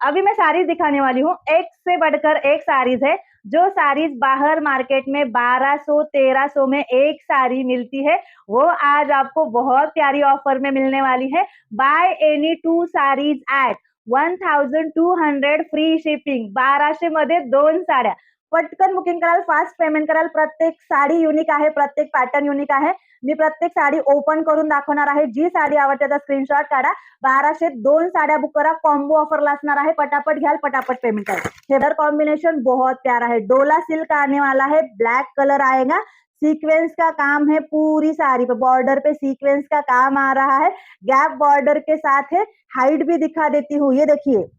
अभी मैं साड़ीज दिखाने वाली हूँ, एक से बढ़कर एक साड़ीज है। जो साड़ीज बाहर मार्केट में 1200-1300 में एक साड़ी मिलती है, वो आज आपको बहुत प्यारी ऑफर में मिलने वाली है। Buy any 2 saris at 1200 free shipping. 1200 मध्ये 2 साड्या। पटकन बुकिंग कराल, फास्ट पेमेंट कराल। प्रत्येक साडी युनिक आहे, प्रत्येक पॅटर्न युनिक आहे। मी प्रत्येक साडी ओपन करून दाखवणार आहे। जी साडी आवडते त्याचा स्क्रीनशॉट काढा। 1200 2 साड्या बुक करा। कॉम्बो ऑफरला असणार आहे। पटापट घ्याल, पटापट पेमेंट करा। कलर कॉम्बिनेशन बहुत प्यारा है। डोला सिल्क आने वाला है, ब्लैक कलर आएगा। सीक्वेंस का काम है पूरी साड़ी पे, बॉर्डर पे सीक्वेंस का काम आ रहा है। गैप बॉर्डर के साथ है। हाइट भी दिखा देती हूँ, ये देखिए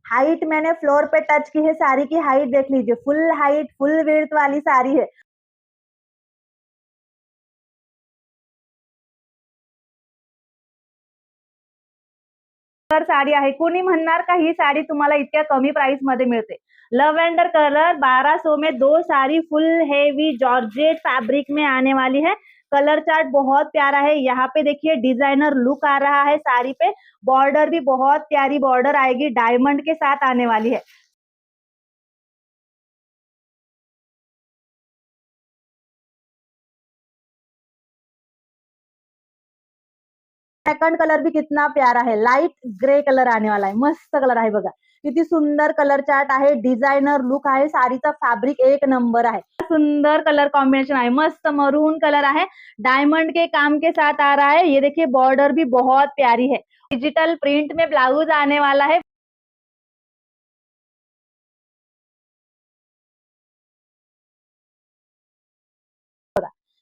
हाइट मैंने फ्लोर पे टच की है। साड़ी की हाइट देख लीजिए, फुल हाइट फुल विड्थ वाली साड़ी है। तर साडी आहे, कोणी म्हणणार का ही साडी तुम्हाला इतक्या कमी प्राइस मध्ये मिळते। लवेंडर कलर 1200 में 2 sari full heavy georgette fabric में आने वाली है। कलर चार्ट बहुत प्यारा है। यहाँ पे देखिए डिजाइनर लुक आ रहा है साड़ी पे। बॉर्डर भी बहुत प्यारी बॉर्डर आएगी, डायमंड के साथ आने वाली है। सेकंड कलर भी कितना प्यारा है, लाइट ग्रे कलर आने वाला है। मस्त कलर आहे बघा, किती सुंदर कलर चार्ट आहे, डिजाइनर लुक आहे। साडीचा फैब्रिक एक नंबर आहे। सुंदर कलर कॉम्बिनेशन आहे, मस्त मरून कलर आहे, डायमंड के काम के साथ आ रहा है। ये देखिए बॉर्डर भी बहुत प्यारी है। डिजिटल प्रिंट में ब्लाउज आने वाला है।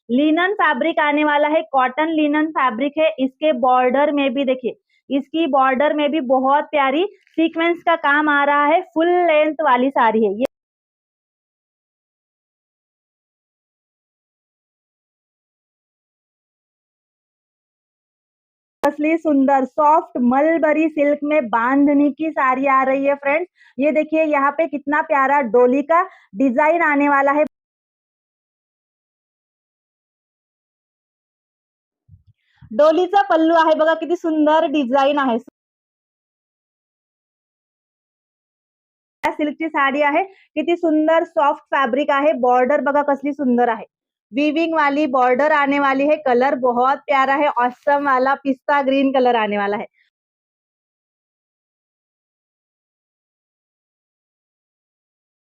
लिनन फैब्रिक आने वाला है, कॉटन लिनन फैब्रिक है। इसके बॉर्डर में भी देखिए, इसकी बॉर्डर में भी बहुत प्यारी सीक्वेंस का काम आ रहा है। फुल लेंथ वाली साड़ी है ये। असली सुंदर सॉफ्ट मलबरी सिल्क में बांधनी की साड़ी आ रही है फ्रेंड्स। ये देखिए यहाँ पे कितना प्यारा डोली का डिजाइन आने वाला है। डोलीचा पल्लू आहे बघा, किती सुंदर डिझाईन आहे। सिल्कची साडी आहे, किती सुंदर सॉफ्ट फैब्रिक आहे। बॉर्डर बघा कसली सुंदर आहे, वीविंग वाली बॉर्डर आने वाली है। कलर बहुत प्यारा है, ऑसम वाला पिस्ता ग्रीन कलर आने वाला है।